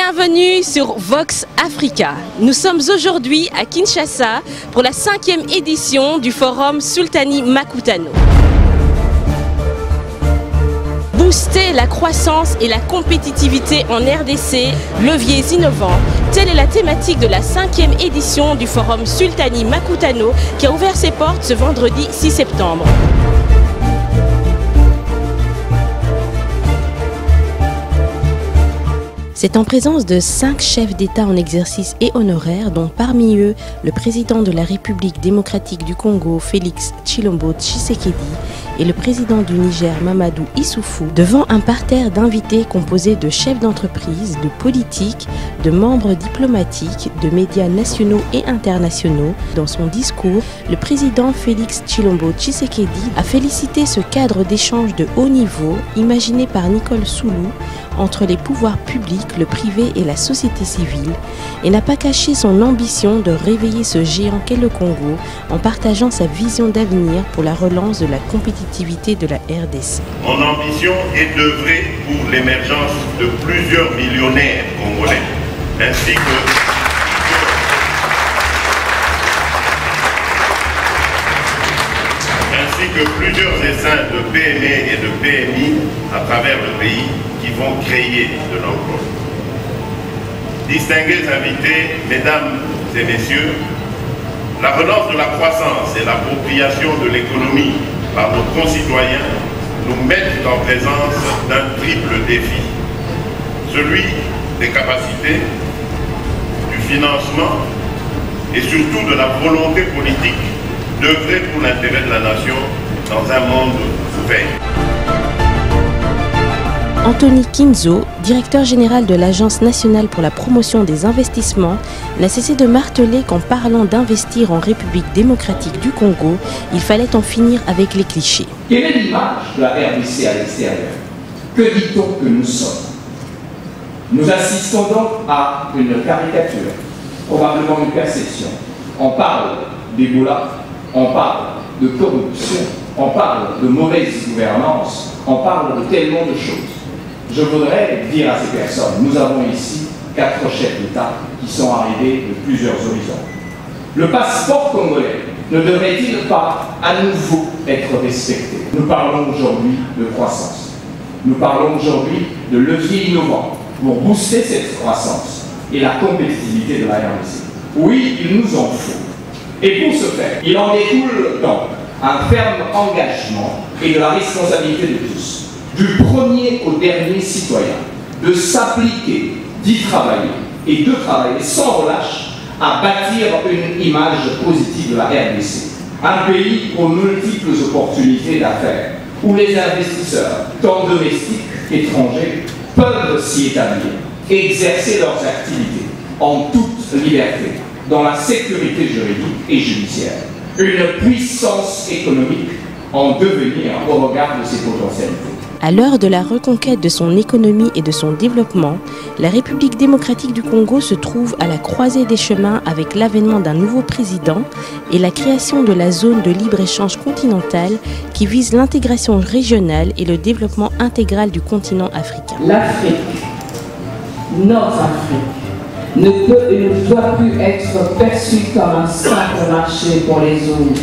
Bienvenue sur Vox Africa. Nous sommes aujourd'hui à Kinshasa pour la 5e édition du forum Sultani Makutano. Booster la croissance et la compétitivité en RDC, leviers innovants, telle est la thématique de la 5e édition du forum Sultani Makutano qui a ouvert ses portes ce vendredi 6 septembre. C'est en présence de 5 chefs d'État en exercice et honoraires, dont parmi eux le président de la République démocratique du Congo, Félix Tshilombo Tshisekedi, et le président du Niger, Mamadou Issoufou, devant un parterre d'invités composé de chefs d'entreprise, de politiques, de membres diplomatiques, de médias nationaux et internationaux. Dans son discours, le président Félix Tshilombo Tshisekedi a félicité ce cadre d'échange de haut niveau imaginé par Nicole Soulou entre les pouvoirs publics, le privé et la société civile, et n'a pas caché son ambition de réveiller ce géant qu'est le Congo en partageant sa vision d'avenir pour la relance de la compétitivité de la RDC. Mon ambition est d'œuvrer pour l'émergence de plusieurs millionnaires congolais, ainsi que plusieurs essaims de PME et de PMI à travers le pays qui vont créer de l'emploi. Distingués invités, mesdames et messieurs, la relance de la croissance et l'appropriation de l'économie par nos concitoyens nous mettent en présence d'un triple défi. Celui des capacités, du financement et surtout de la volonté politique d'œuvrer pour l'intérêt de la nation dans un monde ouvert. Anthony Kinzo, directeur général de l'Agence nationale pour la promotion des investissements, n'a cessé de marteler qu'en parlant d'investir en République démocratique du Congo, il fallait en finir avec les clichés. Quelle est l'image de la RDC à l'extérieur? Que dit-on que nous sommes? Nous assistons donc à une caricature, probablement une perception. On parle d'Ebola, on parle de corruption, on parle de mauvaise gouvernance, on parle de tellement de choses. Je voudrais dire à ces personnes, nous avons ici 4 chefs d'État qui sont arrivés de plusieurs horizons. Le passeport congolais ne devrait-il pas à nouveau être respecté? Nous parlons aujourd'hui de croissance. Nous parlons aujourd'hui de leviers innovants pour booster cette croissance et la compétitivité de la RDC. Oui, il nous en faut. Et pour ce faire, il en découle donc un ferme engagement et de la responsabilité de tous, du premier au dernier citoyen, de s'appliquer, d'y travailler et de travailler sans relâche à bâtir une image positive de la RDC. Un pays aux multiples opportunités d'affaires, où les investisseurs, tant domestiques qu'étrangers, peuvent s'y établir et exercer leurs activités en toute liberté, dans la sécurité juridique et judiciaire. Une puissance économique en devenir au regard de ses potentialités. À l'heure de la reconquête de son économie et de son développement, la République démocratique du Congo se trouve à la croisée des chemins avec l'avènement d'un nouveau président et la création de la zone de libre-échange continentale qui vise l'intégration régionale et le développement intégral du continent africain. L'Afrique, notre Afrique, ne peut et ne doit plus être perçue comme un simple marché pour les autres.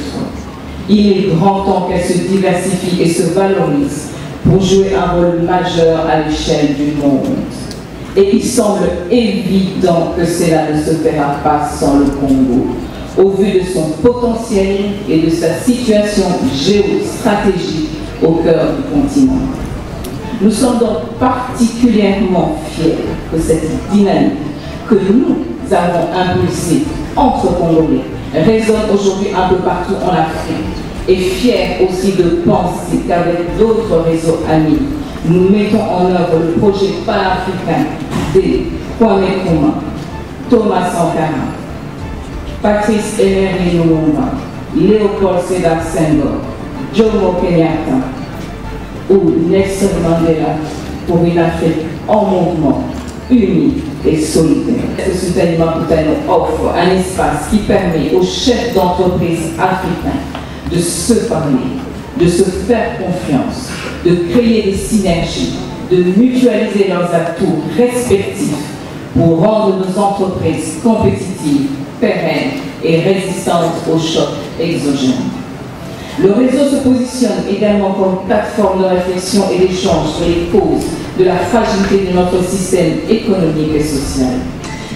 Il est grand temps qu'elle se diversifie et se valorise pour jouer un rôle majeur à l'échelle du monde. Et il semble évident que cela ne se fera pas sans le Congo, au vu de son potentiel et de sa situation géostratégique au cœur du continent. Nous sommes donc particulièrement fiers de cette dynamique que nous avons impulsée entre Congolais résonne aujourd'hui un peu partout en Afrique et fiers aussi de penser qu'avec d'autres réseaux amis, nous mettons en œuvre le projet panafricain des Kwame Nkrumah, Thomas Sankara, Patrice Emery Lumumba, Léopold Sédar Senghor, Jomo Kenyatta ou Nelson Mandela pour une Afrique en mouvement, unie et solidaire. Ce Sultani Makutano offre un espace qui permet aux chefs d'entreprise africains de se parler, de se faire confiance, de créer des synergies, de mutualiser leurs atouts respectifs pour rendre nos entreprises compétitives, pérennes et résistantes aux chocs exogènes. Le réseau se positionne également comme plateforme de réflexion et d'échange sur les causes de la fragilité de notre système économique et social.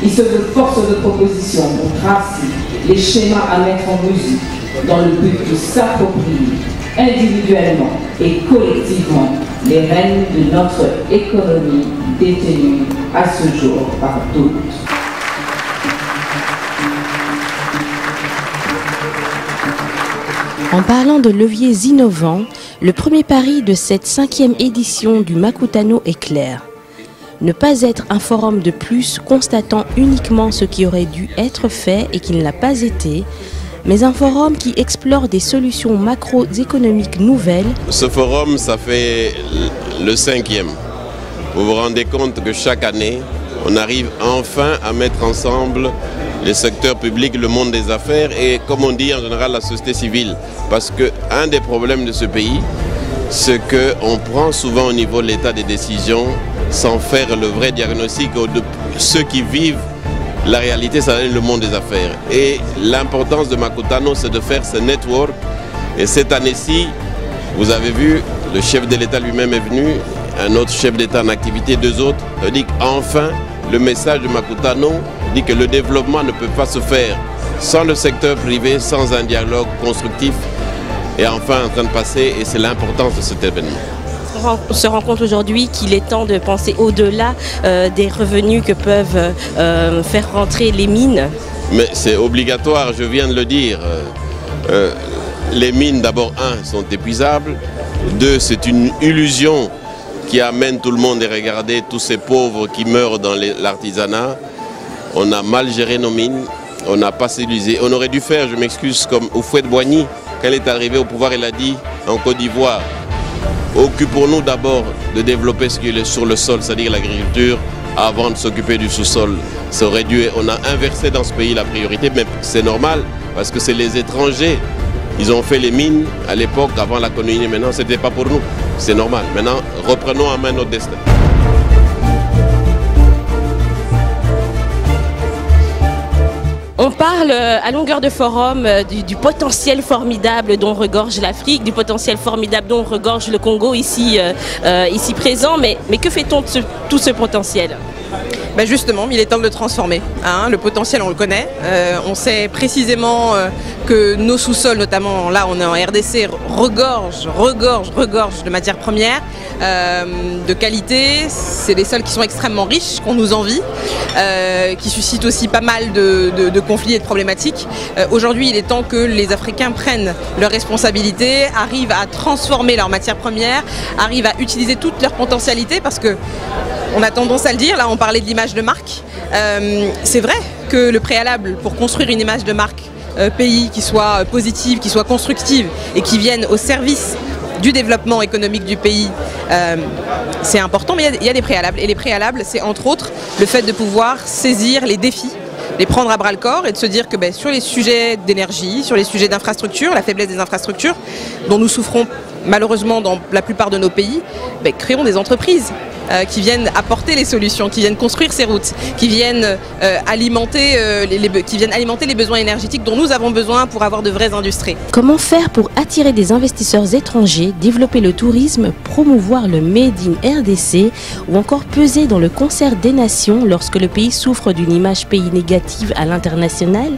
Il se veut force de proposition pour tracer les schémas à mettre en musique dans le but de s'approprier individuellement et collectivement les rênes de notre économie détenue à ce jour par d'autres. En parlant de leviers innovants, le premier pari de cette 5e édition du Makutano est clair. Ne pas être un forum de plus constatant uniquement ce qui aurait dû être fait et qui ne l'a pas été, mais un forum qui explore des solutions macroéconomiques nouvelles. Ce forum, ça fait le 5e. Vous vous rendez compte que chaque année, on arrive enfin à mettre ensemble les secteurs publics, le monde des affaires et, comme on dit en général, la société civile. Parce qu'un des problèmes de ce pays, c'est qu'on prend souvent au niveau de l'état des décisions sans faire le vrai diagnostic de ceux qui vivent la réalité, c'est le monde des affaires. Et l'importance de Makutano, c'est de faire ce network. Et cette année-ci, vous avez vu, le chef de l'État lui-même est venu, un autre chef d'État en activité, deux autres. On dit qu'enfin, le message de Makutano dit que le développement ne peut pas se faire sans le secteur privé, sans un dialogue constructif. Et enfin en train de passer, et c'est l'importance de cet événement. On se rend compte aujourd'hui qu'il est temps de penser au-delà des revenus que peuvent faire rentrer les mines. Mais c'est obligatoire, je viens de le dire. Les mines, d'abord, sont épuisables. 2, c'est une illusion qui amène tout le monde à regarder tous ces pauvres qui meurent dans l'artisanat. On a mal géré nos mines, on n'a pas civilisé. On aurait dû faire, je m'excuse, comme Houphouët-Boigny, quand elle est arrivée au pouvoir, elle a dit en Côte d'Ivoire, occupons-nous d'abord de développer ce qui est sur le sol, c'est-à-dire l'agriculture, avant de s'occuper du sous-sol. Ça aurait dû, on a inversé dans ce pays la priorité, mais c'est normal, parce que c'est les étrangers. Ils ont fait les mines à l'époque, avant la colonie, maintenant ce n'était pas pour nous. C'est normal. Maintenant, reprenons en main notre destin. On parle à longueur de forum du potentiel formidable dont regorge l'Afrique, du potentiel formidable dont regorge le Congo ici présent. Mais que fait-on de tout ce potentiel ? Ben justement, il est temps de le transformer. Hein. Le potentiel, on le connaît. On sait précisément que nos sous-sols, notamment là, on est en RDC, regorgent de matières premières de qualité. C'est des sols qui sont extrêmement riches, qu'on nous envie, qui suscitent aussi pas mal de conflits et de problématiques. Aujourd'hui, il est temps que les Africains prennent leurs responsabilités, arrivent à transformer leurs matières premières, arrivent à utiliser toute leur potentialité, parce que on a tendance à le dire, là on parlait de l'image de marque. C'est vrai que le préalable pour construire une image de marque pays qui soit positive, qui soit constructive et qui vienne au service du développement économique du pays, c'est important, mais il y a des préalables. Et les préalables, c'est entre autres le fait de pouvoir saisir les défis, les prendre à bras le corps et de se dire que sur les sujets d'énergie, sur les sujets d'infrastructure, la faiblesse des infrastructures, dont nous souffrons malheureusement dans la plupart de nos pays, créons des entreprises qui viennent apporter les solutions, qui viennent construire ces routes, qui viennent alimenter les besoins énergétiques dont nous avons besoin pour avoir de vraies industries. Comment faire pour attirer des investisseurs étrangers, développer le tourisme, promouvoir le Made in RDC ou encore peser dans le concert des nations lorsque le pays souffre d'une image pays négative à l'international?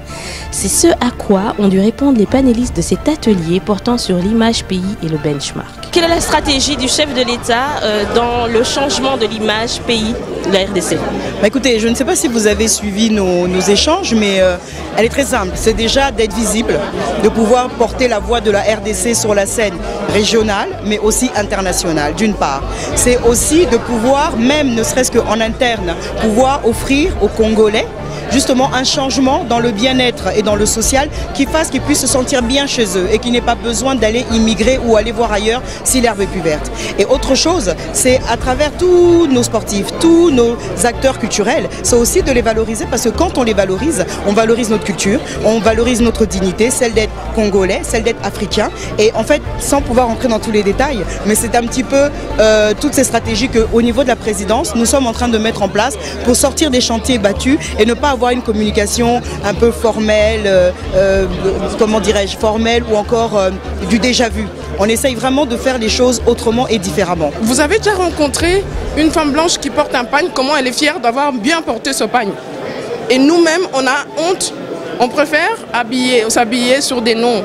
C'est ce à quoi ont dû répondre les panélistes de cet atelier portant sur l'image pays et le benchmark. Quelle est la stratégie du chef de l'État dans le changement de l'image pays de la RDC? Écoutez, je ne sais pas si vous avez suivi nos échanges, mais elle est très simple. C'est déjà d'être visible, de pouvoir porter la voix de la RDC sur la scène régionale, mais aussi internationale, d'une part. C'est aussi de pouvoir, même ne serait-ce qu'en interne, pouvoir offrir aux Congolais justement un changement dans le bien-être et dans le social qui fasse qu'ils puissent se sentir bien chez eux et qu'ils n'aient pas besoin d'aller immigrer ou aller voir ailleurs si l'herbe est plus verte. Et autre chose, c'est à travers tous nos sportifs, tous nos acteurs culturels, c'est aussi de les valoriser, parce que quand on les valorise, on valorise notre culture, on valorise notre dignité, celle d'être congolais, celle d'être africain. Et en fait, sans pouvoir entrer dans tous les détails, mais c'est un petit peu toutes ces stratégies qu'au niveau de la présidence, nous sommes en train de mettre en place pour sortir des chantiers battus et ne pas avoir une communication un peu formelle, comment dirais-je, formelle ou encore du déjà-vu. On essaye vraiment de faire les choses autrement et différemment. Vous avez déjà rencontré une femme blanche qui porte un pagne, comment elle est fière d'avoir bien porté ce pagne? Et nous-mêmes, on a honte. On préfère s'habiller sur des noms,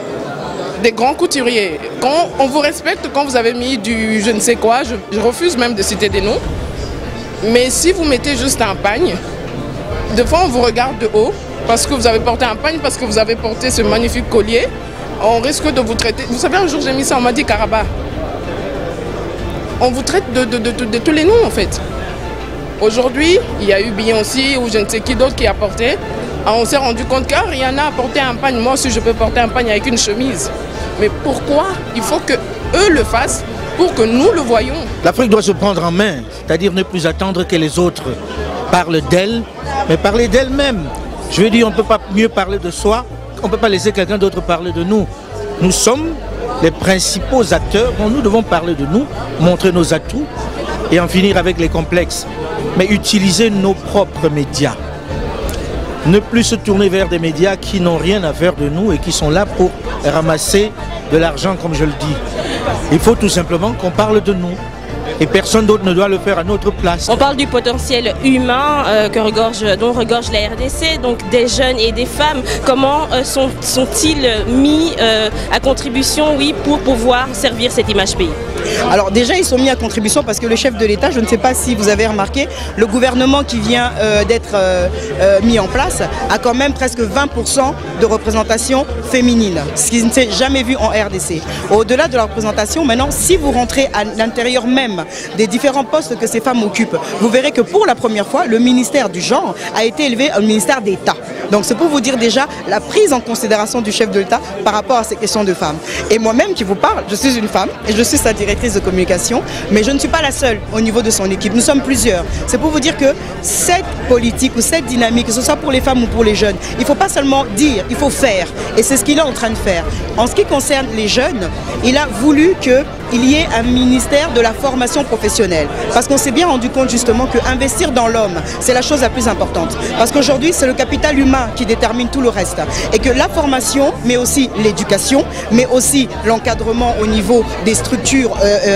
des grands couturiers. Quand on vous respecte, quand vous avez mis du je ne sais quoi, je refuse même de citer des noms. Mais si vous mettez juste un pagne, des fois on vous regarde de haut parce que vous avez porté un pagne, parce que vous avez porté ce magnifique collier. On risque de vous traiter... Vous savez, un jour j'ai mis ça, on m'a dit Karaba. On vous traite de tous les noms en fait. Aujourd'hui, il y a eu Beyoncé ou je ne sais qui d'autre qui a porté. On s'est rendu compte que Rihanna a porté un pagne. Moi aussi je peux porter un pagne avec une chemise. Mais pourquoi? Il faut qu'eux le fassent pour que nous le voyions. L'Afrique doit se prendre en main, c'est-à-dire ne plus attendre que les autres parlent d'elle, mais parler d'elle-même. Je veux dire, on ne peut pas mieux parler de soi, on ne peut pas laisser quelqu'un d'autre parler de nous. Nous sommes les principaux acteurs, dont nous devons parler de nous, montrer nos atouts et en finir avec les complexes. Mais utiliser nos propres médias. Ne plus se tourner vers des médias qui n'ont rien à faire de nous et qui sont là pour ramasser de l'argent, comme je le dis. Il faut tout simplement qu'on parle de nous. Et personne d'autre ne doit le faire à notre place. On parle du potentiel humain dont regorge la RDC, donc des jeunes et des femmes. Comment sont-ils mis à contribution, oui, pour pouvoir servir cette image pays? Alors déjà, ils sont mis à contribution parce que le chef de l'État, je ne sais pas si vous avez remarqué, le gouvernement qui vient d'être mis en place a quand même presque 20% de représentation féminine, ce qui ne s'est jamais vu en RDC. Au-delà de la représentation, maintenant, si vous rentrez à l'intérieur même des différents postes que ces femmes occupent, vous verrez que pour la première fois, le ministère du genre a été élevé au ministère d'État. Donc c'est pour vous dire déjà la prise en considération du chef de l'État par rapport à ces questions de femmes. Et moi-même qui vous parle, je suis une femme et je suis sa directrice de communication, mais je ne suis pas la seule au niveau de son équipe. Nous sommes plusieurs. C'est pour vous dire que cette politique ou cette dynamique, que ce soit pour les femmes ou pour les jeunes, il ne faut pas seulement dire, il faut faire. Et c'est ce qu'il est en train de faire. En ce qui concerne les jeunes, il a voulu qu'il y ait un ministère de la formation professionnelle. Parce qu'on s'est bien rendu compte justement qu'investir dans l'homme, c'est la chose la plus importante. Parce qu'aujourd'hui, c'est le capital humain qui détermine tout le reste. Et que la formation, mais aussi l'éducation, mais aussi l'encadrement au niveau des structures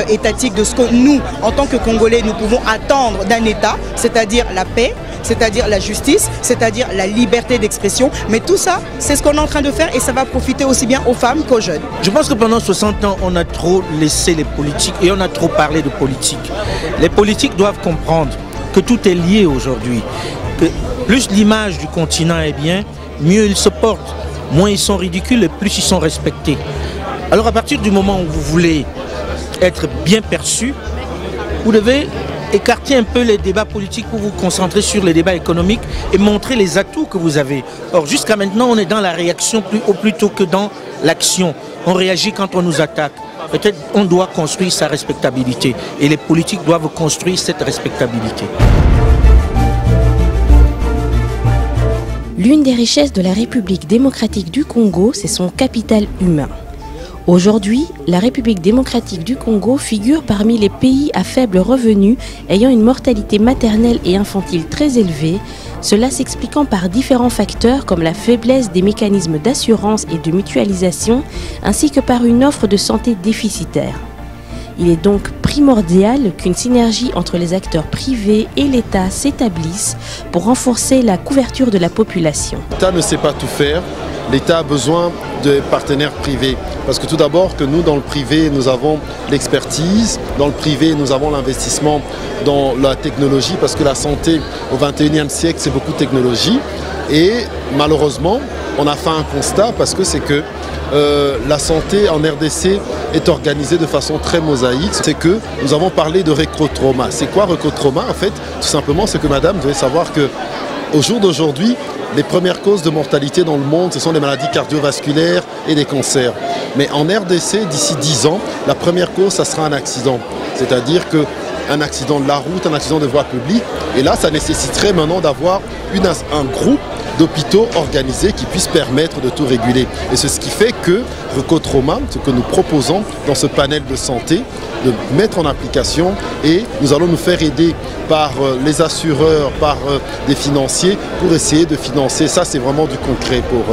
étatiques de ce que nous, en tant que Congolais, nous pouvons attendre d'un État, c'est-à-dire la paix, c'est-à-dire la justice, c'est-à-dire la liberté d'expression. Mais tout ça, c'est ce qu'on est en train de faire et ça va profiter aussi bien aux femmes qu'aux jeunes. Je pense que pendant 60 ans, on a trop laissé les politiques et on a trop parlé de politique. Les politiques doivent comprendre que tout est lié aujourd'hui. Que plus l'image du continent est bien, mieux ils se portent. Moins ils sont ridicules et plus ils sont respectés. Alors à partir du moment où vous voulez être bien perçu, vous devez écarter un peu les débats politiques pour vous concentrer sur les débats économiques et montrer les atouts que vous avez. Or jusqu'à maintenant, on est dans la réaction plutôt que dans l'action. On réagit quand on nous attaque. Peut-être on doit construire sa respectabilité et les politiques doivent construire cette respectabilité. L'une des richesses de la République démocratique du Congo, c'est son capital humain. Aujourd'hui, la République démocratique du Congo figure parmi les pays à faible revenu ayant une mortalité maternelle et infantile très élevée, cela s'expliquant par différents facteurs comme la faiblesse des mécanismes d'assurance et de mutualisation, ainsi que par une offre de santé déficitaire. Il est donc primordial qu'une synergie entre les acteurs privés et l'État s'établisse pour renforcer la couverture de la population. L'État ne sait pas tout faire. L'État a besoin de partenaires privés. Parce que tout d'abord, que nous, dans le privé, nous avons l'expertise. Dans le privé, nous avons l'investissement dans la technologie. Parce que la santé, au XXIe siècle, c'est beaucoup de technologie. Et malheureusement, on a fait un constat parce que c'est que la santé en RDC est organisée de façon très mosaïque. C'est que nous avons parlé de récrotrauma. C'est quoi récrotrauma? En fait, tout simplement, c'est que madame devait savoir que au jour d'aujourd'hui, les premières causes de mortalité dans le monde, ce sont les maladies cardiovasculaires et des cancers. Mais en RDC, d'ici 10 ans, la première cause, ça sera un accident. C'est-à-dire qu'un accident de la route, un accident de voie publique. Et là, ça nécessiterait maintenant d'avoir un groupe d'hôpitaux organisés qui puissent permettre de tout réguler. Et c'est ce qui fait que Recotroma, ce que nous proposons dans ce panel de santé, de mettre en application, et nous allons nous faire aider par les assureurs, par des financiers pour essayer de financer. Ça, c'est vraiment du concret pour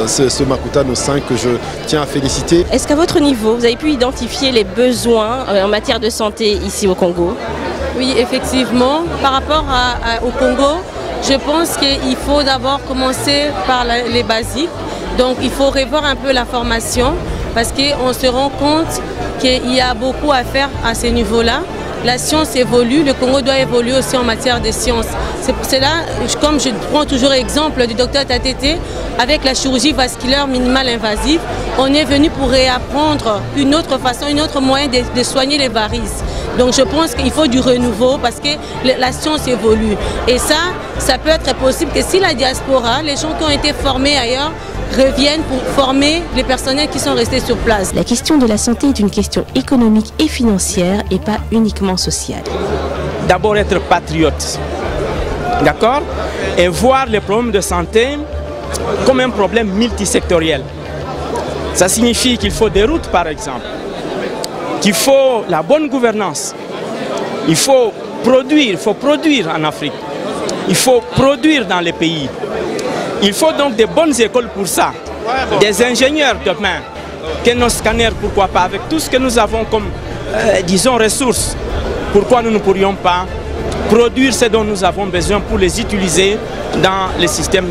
ce Makutano 5 que je tiens à féliciter. Est-ce qu'à votre niveau, vous avez pu identifier les besoins en matière de santé ici au Congo? Oui, effectivement. Par rapport au Congo, je pense qu'il faut d'abord commencer par les basiques. Donc il faut revoir un peu la formation parce qu'on se rend compte qu'il y a beaucoup à faire à ce niveau-là. La science évolue, le Congo doit évoluer aussi en matière de sciences. C'est là, comme je prends toujours l'exemple du docteur Tatete, avec la chirurgie vasculaire minimale invasive, on est venu pour réapprendre une autre façon, un autre moyen de soigner les varices. Donc je pense qu'il faut du renouveau parce que la science évolue. Et ça peut être possible que si la diaspora, les gens qui ont été formés ailleurs, reviennent pour former les personnels qui sont restés sur place. La question de la santé est une question économique et financière et pas uniquement sociale. D'abord être patriote, d'accord? Et voir les problèmes de santé comme un problème multisectoriel. Ça signifie qu'il faut des routes par exemple, qu'il faut la bonne gouvernance, il faut produire en Afrique, il faut produire dans les pays. Il faut donc des bonnes écoles pour ça, des ingénieurs demain, que nos scanners, pourquoi pas, avec tout ce que nous avons comme, disons, ressources, pourquoi nous ne pourrions pas produire ce dont nous avons besoin pour les utiliser dans le système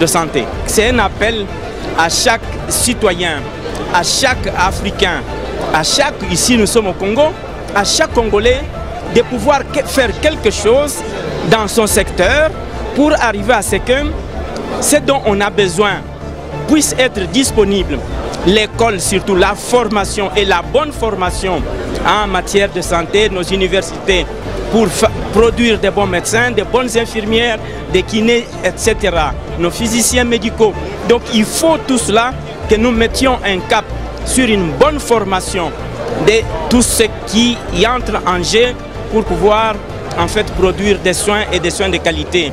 de santé. C'est un appel à chaque citoyen, à chaque Africain, ici nous sommes au Congo, à chaque Congolais de pouvoir faire quelque chose dans son secteur pour arriver à ce que ce dont on a besoin puisse être disponible. L'école surtout, la formation et la bonne formation en matière de santé, nos universités pour produire des bons médecins, des bonnes infirmières, des kinés, etc. Nos physiciens médicaux. Donc il faut tout cela que nous mettions un cap sur une bonne formation de tout ce qui y entre en jeu pour pouvoir en fait produire des soins et des soins de qualité.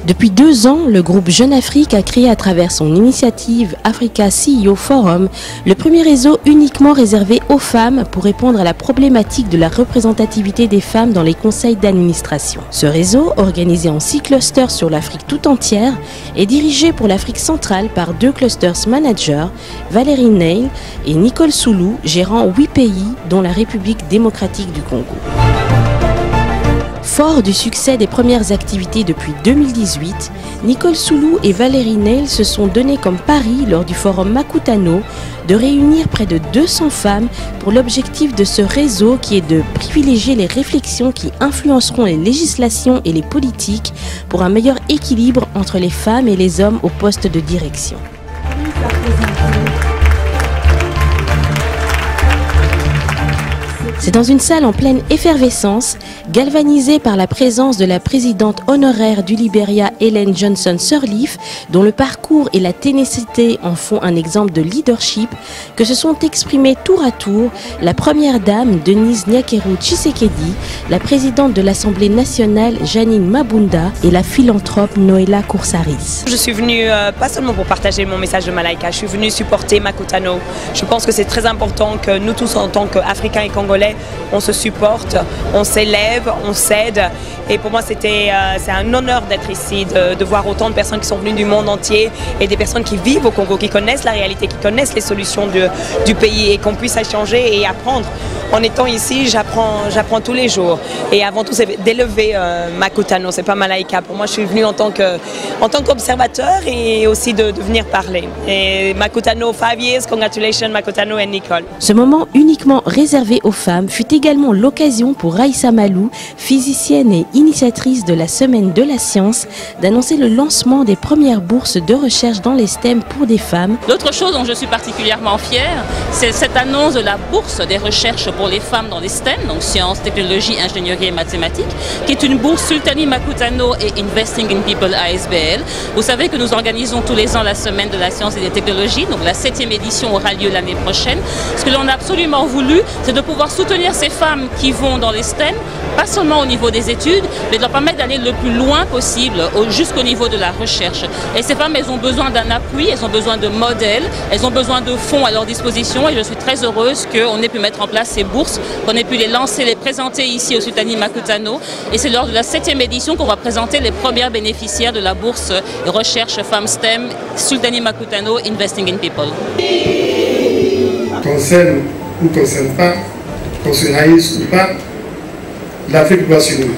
Depuis 2 ans, le groupe Jeune Afrique a créé à travers son initiative Africa CEO Forum le premier réseau uniquement réservé aux femmes pour répondre à la problématique de la représentativité des femmes dans les conseils d'administration. Ce réseau, organisé en 6 clusters sur l'Afrique tout entière, est dirigé pour l'Afrique centrale par 2 clusters managers, Valérie Neil et Nicole Soulou, gérant 8 pays dont la République démocratique du Congo. Fort du succès des premières activités depuis 2018, Nicole Soulou et Valérie Neil se sont donné comme pari lors du forum Makutano de réunir près de 200 femmes pour l'objectif de ce réseau qui est de privilégier les réflexions qui influenceront les législations et les politiques pour un meilleur équilibre entre les femmes et les hommes au poste de direction. C'est dans une salle en pleine effervescence, galvanisée par la présence de la présidente honoraire du Libéria, Ellen Johnson Sirleaf, dont le parcours et la ténacité en font un exemple de leadership, que se sont exprimés tour à tour la première dame Denise Nyakeru Tshisekedi, la présidente de l'Assemblée nationale Janine Mabunda et la philanthrope Noéla Koursaris. Je suis venue pas seulement pour partager mon message de Malaika, je suis venue supporter Makutano. Je pense que c'est très important que nous tous en tant qu'Africains et Congolais, on se supporte, on s'élève, on s'aide. Et pour moi, c'est un honneur d'être ici, de voir autant de personnes qui sont venues du monde entier et des personnes qui vivent au Congo, qui connaissent la réalité, qui connaissent les solutions du pays et qu'on puisse échanger et apprendre. En étant ici, j'apprends tous les jours. Et avant tout, c'est d'élever Makutano, c'est pas Malaika. Pour moi, je suis venue en tant qu'observateur et aussi de venir parler. Et Makutano, 5 years, congratulations Makutano et Nicole. Ce moment uniquement réservé aux femmes fut également l'occasion pour Raïssa Malou, physicienne et initiatrice de la Semaine de la Science, d'annoncer le lancement des premières bourses de recherche dans les STEM pour des femmes. L'autre chose dont je suis particulièrement fière, c'est cette annonce de la bourse des recherches pour les femmes dans les STEM, donc sciences, technologie, ingénierie et mathématiques, qui est une bourse Sultani Makutano et Investing in People ASBL. Vous savez que nous organisons tous les ans la Semaine de la Science et des Technologies, donc la 7e édition aura lieu l'année prochaine. Ce que l'on a absolument voulu, c'est de pouvoir soutenir ces femmes qui vont dans les STEM pas seulement au niveau des études, mais de leur permettre d'aller le plus loin possible jusqu'au niveau de la recherche. Et ces femmes, elles ont besoin d'un appui, elles ont besoin de modèles, elles ont besoin de fonds à leur disposition et je suis très heureuse qu'on ait pu mettre en place ces bourses, qu'on ait pu les lancer, les présenter ici au Sultani Makutano. Et c'est lors de la 7e édition qu'on va présenter les premières bénéficiaires de la bourse Recherche Femmes STEM Sultani Makutano Investing in People. Qu'on s'aime ou qu'on s'aime pas, qu'on se haïsse ou pas, l'Afrique doit s'unir.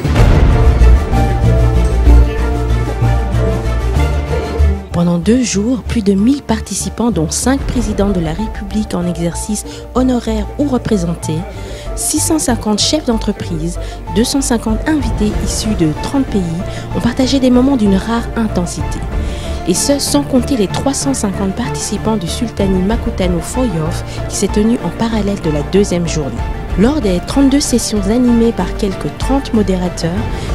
Pendant 2 jours, plus de 1000 participants, dont 5 présidents de la République en exercice honoraires ou représentés, 650 chefs d'entreprise, 250 invités issus de 30 pays ont partagé des moments d'une rare intensité. Et ce, sans compter les 350 participants du Sultani Makutano Foyof qui s'est tenu en parallèle de la 2e journée. Lors des 32 sessions animées par quelques 30 modérateurs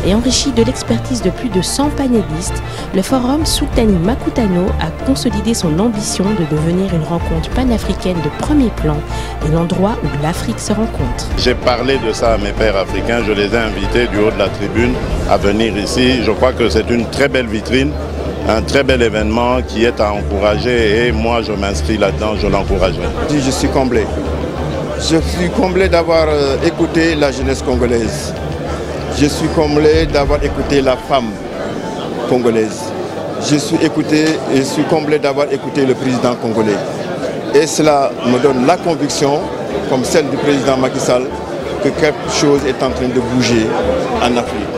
et enrichies de l'expertise de plus de 100 panélistes, le forum Sultani Makutano a consolidé son ambition de devenir une rencontre panafricaine de premier plan et l'endroit où l'Afrique se rencontre. J'ai parlé de ça à mes pairs africains, je les ai invités du haut de la tribune à venir ici. Je crois que c'est une très belle vitrine, un très bel événement qui est à encourager et moi je m'inscris là-dedans, je l'encouragerai. Je suis comblé. Je suis comblé d'avoir écouté la jeunesse congolaise. Je suis comblé d'avoir écouté la femme congolaise. Je suis comblé d'avoir écouté le président congolais. Et cela me donne la conviction, comme celle du président Macky Sall, que quelque chose est en train de bouger en Afrique.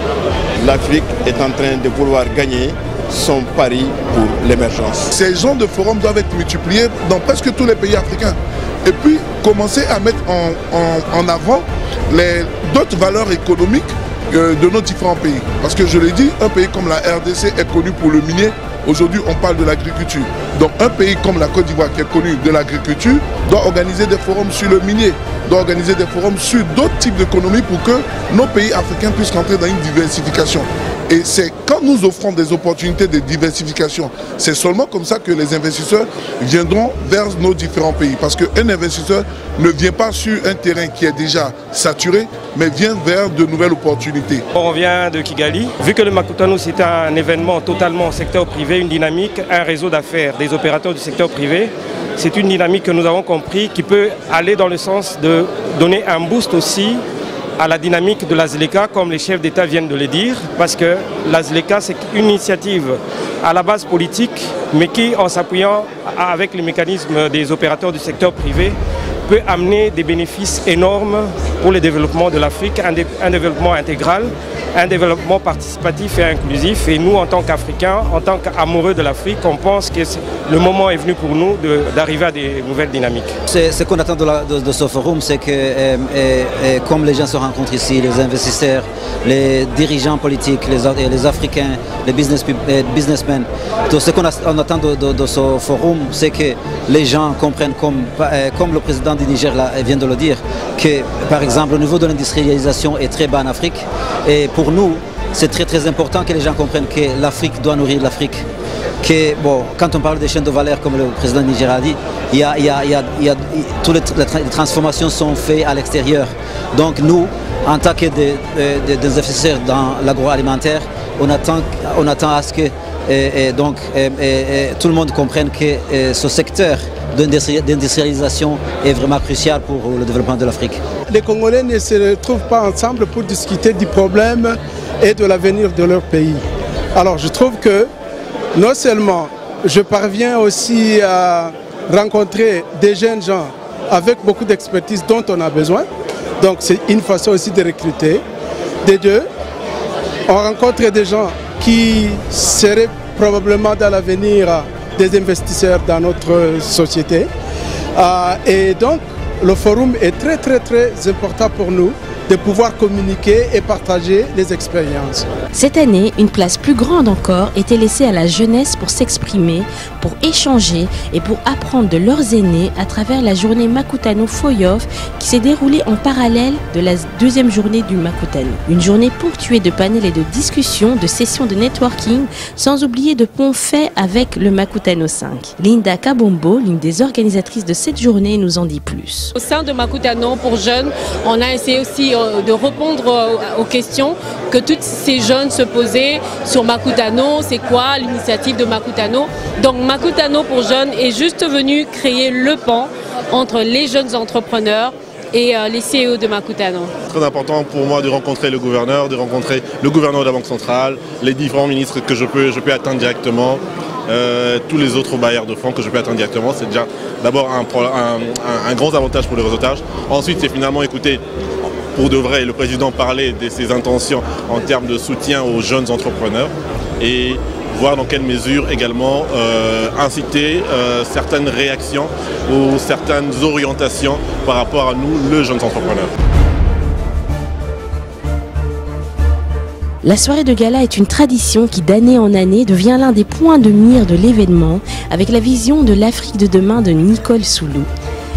L'Afrique est en train de vouloir gagner son pari pour l'émergence. Ces genres de forums doivent être multipliés dans presque tous les pays africains. Et puis commencer à mettre en avant d'autres valeurs économiques de nos différents pays. Parce que je l'ai dit, un pays comme la RDC est connu pour le minier. Aujourd'hui, on parle de l'agriculture. Donc un pays comme la Côte d'Ivoire qui est connu de l'agriculture doit organiser des forums sur le minier, doit organiser des forums sur d'autres types d'économies pour que nos pays africains puissent rentrer dans une diversification. Et c'est quand nous offrons des opportunités de diversification, c'est seulement comme ça que les investisseurs viendront vers nos différents pays. Parce qu'un investisseur ne vient pas sur un terrain qui est déjà saturé, mais vient vers de nouvelles opportunités. On vient de Kigali. Vu que le Makutano c'est un événement totalement au secteur privé, une dynamique, un réseau d'affaires des opérateurs du secteur privé, c'est une dynamique que nous avons compris qui peut aller dans le sens de donner un boost aussi à la dynamique de la ZLECA, comme les chefs d'État viennent de le dire, parce que la ZLECA, c'est une initiative à la base politique, mais qui, en s'appuyant avec les mécanismes des opérateurs du secteur privé, peut amener des bénéfices énormes pour le développement de l'Afrique, un développement intégral, un développement participatif et inclusif. Et nous, en tant qu'Africains, en tant qu'amoureux de l'Afrique, on pense que le moment est venu pour nous d'arriver à des nouvelles dynamiques. Ce qu'on attend de ce forum, c'est que comme les gens se rencontrent ici, les investisseurs, les dirigeants politiques, les Africains, les businessmen, tout ce qu'on attend de ce forum, c'est que les gens comprennent, comme le président du Niger vient de le dire, que par exemple le niveau de l'industrialisation est très bas en Afrique. Et pour nous, c'est très important que les gens comprennent que l'Afrique doit nourrir l'Afrique. Quand on parle des chaînes de valeur, comme le président du Niger a dit, toutes les transformations sont faites à l'extérieur. Donc nous, en tant que des investisseurs dans l'agroalimentaire, on attend à ce que tout le monde comprenne que ce secteur d'industrialisation est vraiment crucial pour le développement de l'Afrique. Les Congolais ne se retrouvent pas ensemble pour discuter du problème et de l'avenir de leur pays. Alors je trouve que non seulement je parviens aussi à rencontrer des jeunes gens avec beaucoup d'expertise dont on a besoin, donc c'est une façon aussi de recruter. De deux, on rencontre des gens qui seraient probablement dans l'avenir des investisseurs dans notre société. Et donc, le forum est très important pour nous de pouvoir communiquer et partager les expériences. Cette année, une place plus grande encore était laissée à la jeunesse pour s'exprimer, pour échanger et pour apprendre de leurs aînés à travers la journée Makutano Foyof qui s'est déroulée en parallèle de la deuxième journée du Makutano. Une journée ponctuée de panels et de discussions, de sessions de networking, sans oublier de ponts faits avec le Makutano 5. Linda Kabombo, l'une des organisatrices de cette journée, nous en dit plus. Au sein de Makutano pour jeunes, on a essayé aussi de répondre aux questions que tous ces jeunes se posaient sur Makutano. C'est quoi l'initiative de Makutano? Donc Makutano pour jeunes est juste venu créer le pont entre les jeunes entrepreneurs et les CEO de Makutano. C'est très important pour moi de rencontrer le gouverneur de la Banque centrale, les différents ministres que je peux atteindre directement, tous les autres bailleurs de fonds que je peux atteindre directement. C'est déjà d'abord un grand avantage pour le réseautage. Ensuite, c'est finalement écouter pour de vrai le président parler de ses intentions en termes de soutien aux jeunes entrepreneurs et voir dans quelle mesure également inciter certaines réactions ou certaines orientations par rapport à nous, les jeunes entrepreneurs. La soirée de gala est une tradition qui d'année en année devient l'un des points de mire de l'événement avec la vision de l'Afrique de demain de Nicole Soulou.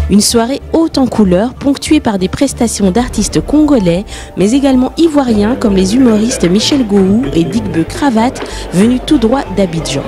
Une soirée haute en couleurs, ponctuée par des prestations d'artistes congolais, mais également ivoiriens comme les humoristes Michel Gouhou et Dikbe Cravate, venus tout droit d'Abidjan.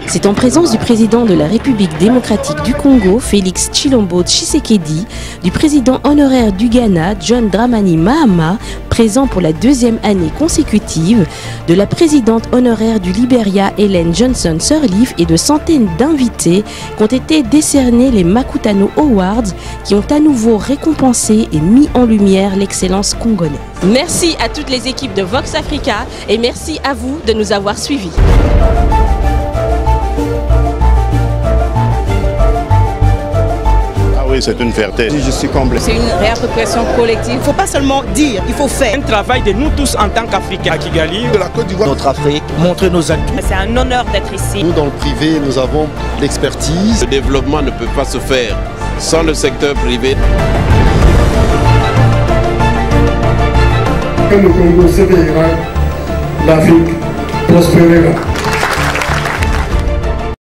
C'est en présence du président de la République démocratique du Congo, Félix Tshilombo Tshisekedi, du président honoraire du Ghana, John Dramani Mahama, présent pour la deuxième année consécutive, de la présidente honoraire du Libéria, Ellen Johnson Sirleaf, et de centaines d'invités qu'ont été décernés les Makutano Awards, qui ont à nouveau récompensé et mis en lumière l'excellence congolaise. Merci à toutes les équipes de Vox Africa et merci à vous de nous avoir suivis. C'est une fierté. Je suis comblé. C'est une réappropriation collective. Il ne faut pas seulement dire, il faut faire. Un travail de nous tous en tant qu'Africains. À Kigali, de la Côte d'Ivoire, notre Afrique, montrer nos atouts. C'est un honneur d'être ici. Nous, dans le privé, nous avons l'expertise. Le développement ne peut pas se faire sans le secteur privé. Que le Congo s'éveillera, l'Afrique prospérera.